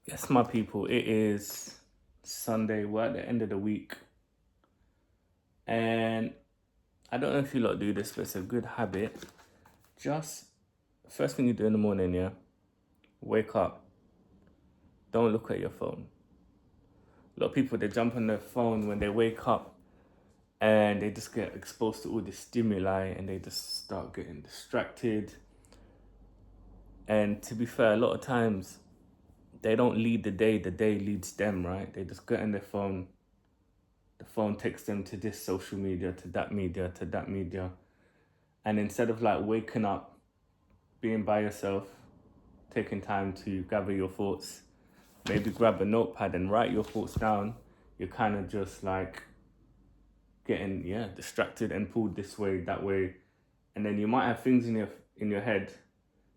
Yes, my people, it is Sunday. We're at the end of the week. And I don't know if you lot do this, but it's a good habit. Just first thing you do in the morning, yeah, wake up. Don't look at your phone. A lot of people, they jump on their phone when they wake up and they just get exposed to all this stimuli and they just start getting distracted. And to be fair, a lot of times they don't lead the day leads them, right? They just get on their phone. The phone takes them to this social media, to that media, to that media. And instead of like waking up, being by yourself, taking time to gather your thoughts, maybe grab a notepad and write your thoughts down, you're kind of just like getting distracted and pulled this way, that way. And then you might have things in your head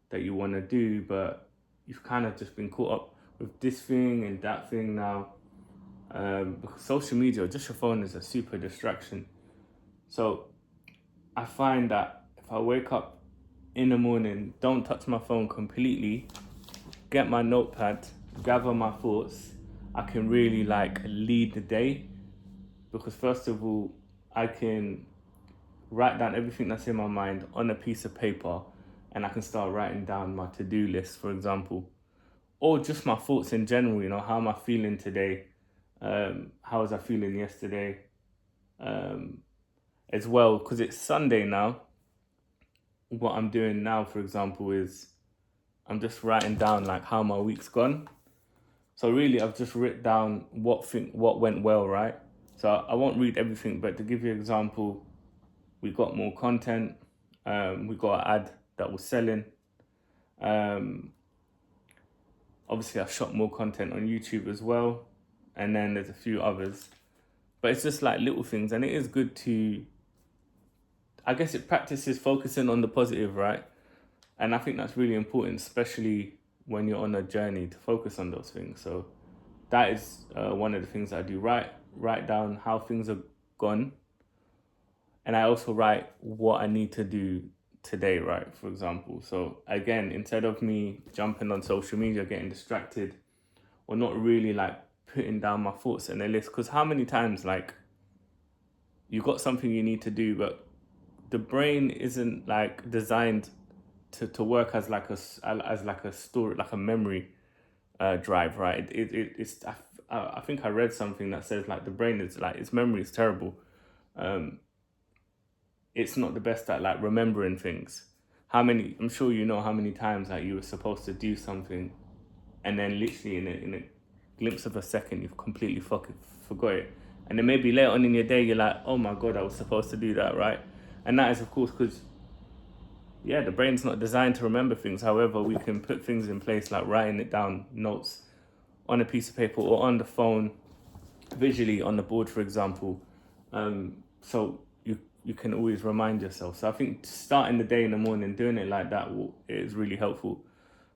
that you want to do, but you've kind of just been caught up with this thing and that thing now. Because social media, just your phone, is a super distraction. So I find that if I wake up in the morning, don't touch my phone completely, get my notepad, gather my thoughts, I can really like lead the day. Because first of all, I can write down everything that's in my mind on a piece of paper, and I can start writing down my to-do list, for example, or just my thoughts in general. How am I feeling today? How was I feeling yesterday? Um, as well, because it's Sunday now. What I'm doing now, for example, is I'm just writing down like how my week's gone. So really, I've just written down what went well, right? So I won't read everything, but to give you an example, we got more content. We got an ad that was selling. Um, Obviously, I shot more content on YouTube as well, and then there's a few others. But it's just like little things, and it is good to. I guess it practices focusing on the positive, right? And I think that's really important, especially when you're on a journey, to focus on those things. So that is one of the things I do. Write down how things are gone, and I also write what I need to do today, right? For example. So again, instead of me jumping on social media, getting distracted, or not really like putting down my thoughts in a list, because how many times like you got something you need to do, but the brain isn't like designed to work as like a story, like a memory drive, right? It's I think I read something that says like the brain is like, its memory is terrible. Um, it's not the best at like remembering things. I'm sure you know how many times like you were supposed to do something, and then literally in a glimpse of a second you've completely fucking forgot it. And then maybe later on in your day you're like, oh my god, I was supposed to do that, right? And that is of course because the brain's not designed to remember things. However, we can put things in place like writing it down, notes on a piece of paper or on the phone, visually on the board, for example. So you can always remind yourself. So I think starting the day in the morning, doing it like that is really helpful.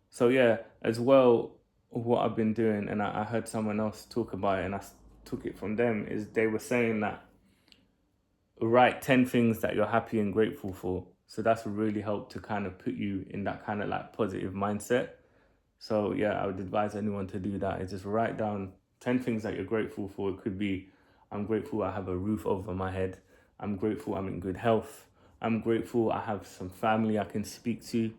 So yeah, as well, what I've been doing, and I heard someone else talk about it, and I took it from them, is they were saying that write 10 things that you're happy and grateful for. So that's really helped to kind of put you in that kind of like positive mindset. So yeah, I would advise anyone to do that, is just write down 10 things that you're grateful for. It could be, I'm grateful I have a roof over my head. I'm grateful I'm in good health. I'm grateful I have some family I can speak to.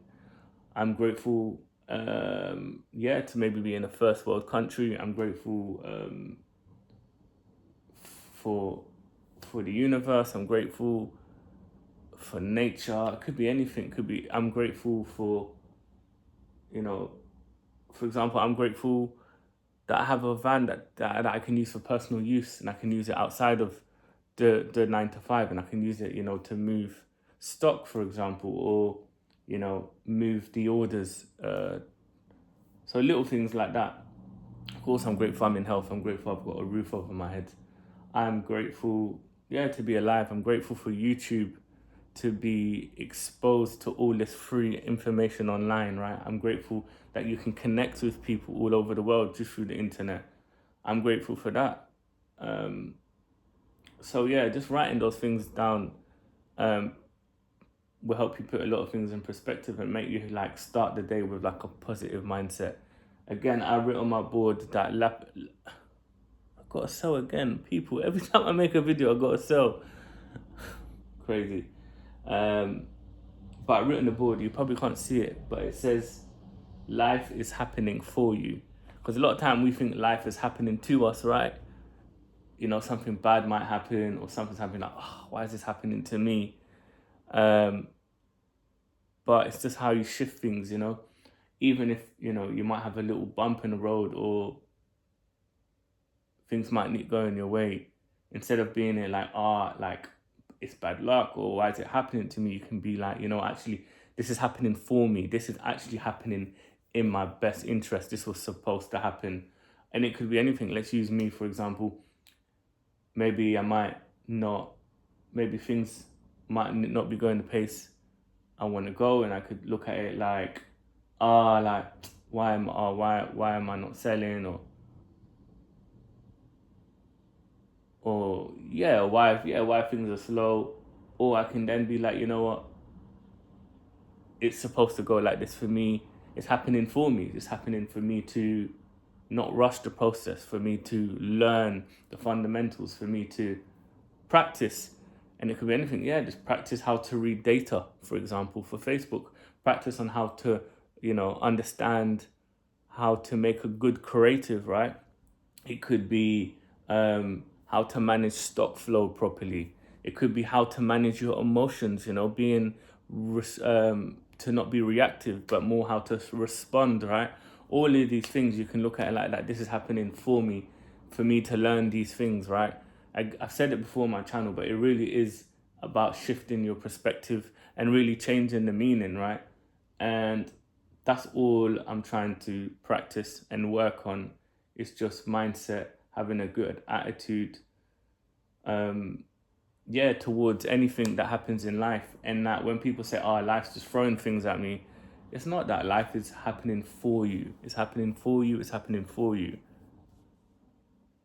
I'm grateful, to maybe be in a first world country. I'm grateful for the universe. I'm grateful for nature. It could be anything. Could be, I'm grateful for, you know, for example, I'm grateful that I have a van that I can use for personal use, and I can use it outside of the 9 to 5, and I can use it, to move stock, for example, or, move the orders. So little things like that. Of course, I'm grateful I'm in health. I'm grateful I've got a roof over my head. I'm grateful, to be alive. I'm grateful for YouTube, to be exposed to all this free information online, right? I'm grateful that you can connect with people all over the world just through the internet. I'm grateful for that. So yeah, just writing those things down um, will help you put a lot of things in perspective and make you like start the day with like a positive mindset. Again, I wrote on my board that I gotta sell again. People, every time I make a video, I gotta sell. Crazy. But I wrote on the board, you probably can't see it, but it says life is happening for you. Because a lot of time we think life is happening to us, right? You know, something bad might happen or something's happening like, oh, why is this happening to me? But it's just how you shift things, you know? Even if, you know, you might have a little bump in the road or things might not go in your way, instead of being it like, like it's bad luck or why is it happening to me, you can be like, you know, actually, this is happening for me. This is actually happening in my best interest. This was supposed to happen. And it could be anything. Let's use me, for example. Maybe I might not, maybe things might not be going the pace I want to go, and I could look at it like, like why am I not selling, or why things are slow, or I can then be like, you know what, it's supposed to go like this for me. It's happening for me. It's happening for me to not rush the process, for me to learn the fundamentals, for me to practice. And it could be anything. Yeah, just practice how to read data, for example, for Facebook. Practice on how to, you know, understand how to make a good creative, right? It could be how to manage stock flow properly. It could be how to manage your emotions, you know, to not be reactive, but more how to respond, right? All of these things you can look at it like that. This is happening for me to learn these things, right? I've said it before on my channel, but it really is about shifting your perspective and really changing the meaning, right? And that's all I'm trying to practice and work on. It's just mindset, having a good attitude, towards anything that happens in life. And that when people say, oh, life's just throwing things at me, it's not that. Life is happening for you. It's happening for you. It's happening for you.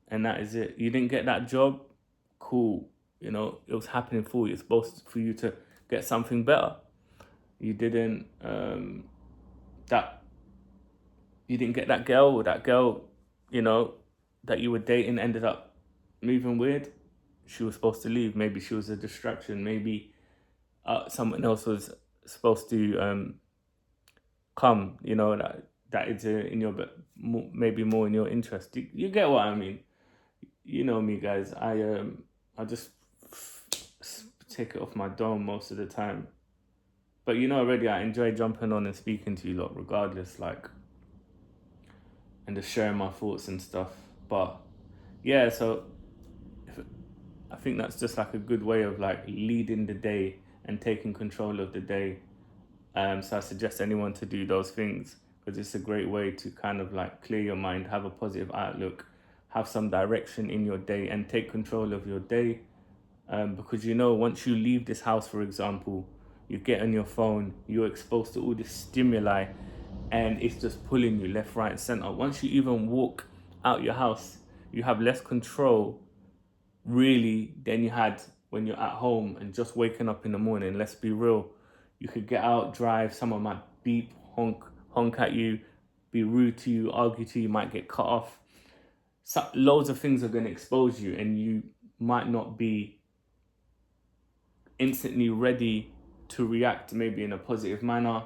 And that is it. You didn't get that job, cool. You know, it was happening for you. It's supposed for you to get something better. You didn't that you didn't get that girl, or that girl, you know, that you were dating ended up moving weird. She was supposed to leave. Maybe she was a distraction. Maybe someone else was supposed to come. You know, that is in your, maybe more in your interest. You get what I mean? You know me, guys. I just take it off my dome most of the time. But you know already, I enjoy jumping on and speaking to you lot, regardless, like, and just sharing my thoughts and stuff. But yeah, so I think that's just like a good way of like leading the day and taking control of the day. So I suggest anyone to do those things, because it's a great way to kind of like clear your mind, have a positive outlook, have some direction in your day, and take control of your day. Because you know, once you leave this house, for example, you get on your phone, you're exposed to all this stimuli, and it's just pulling you left, right, and center. Once you even walk out your house, you have less control, really, than you had when you're at home and just waking up in the morning. Let's be real. You could get out, drive, someone might beep, honk at you, be rude to you, argue to you, might get cut off. So, loads of things are going to expose you, and you might not be instantly ready to react, maybe in a positive manner.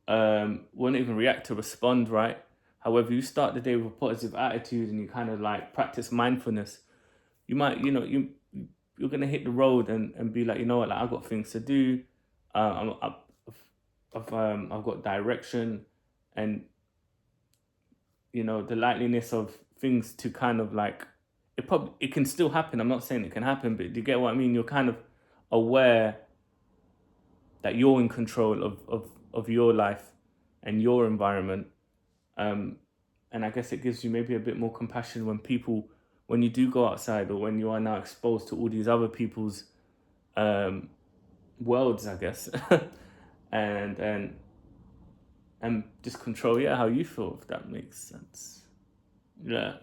Won't even react, to respond, right? However, you start the day with a positive attitude and you kind of like practice mindfulness. You might, you know, you're gonna hit the road and be like, you know what, like, I've got things to do. I've got direction, and you know, the likeliness of things to kind of like, it can still happen. I'm not saying it can happen, but do you get what I mean? You're kind of aware that you're in control of your life and your environment. And I guess it gives you maybe a bit more compassion when you do go outside, or when you are now exposed to all these other people's worlds, I guess. and just control, how you feel, if that makes sense. Yeah.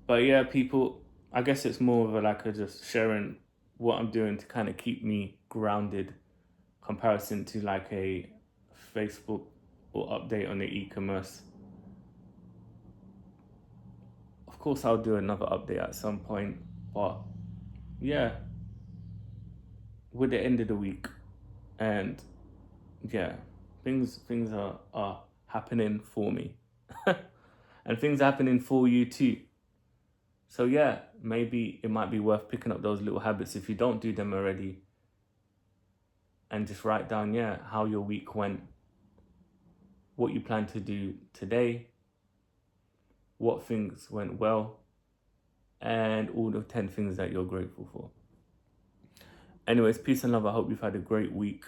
But yeah, people, I guess it's more of a just sharing what I'm doing to kind of keep me grounded, comparison to like a Facebook or update on the e-commerce. Of course, I'll do another update at some point, but yeah, we're the end of the week, and yeah, things are happening for me, and things are happening for you too. So yeah, maybe it might be worth picking up those little habits if you don't do them already, and just write down, yeah, how your week went, what you plan to do today, what things went well, and all the 10 things that you're grateful for. Anyways, peace and love. I hope you've had a great week.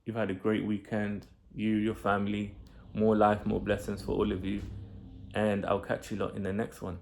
You've had a great weekend. You, your family, more life, more blessings for all of you. And I'll catch you lot in the next one.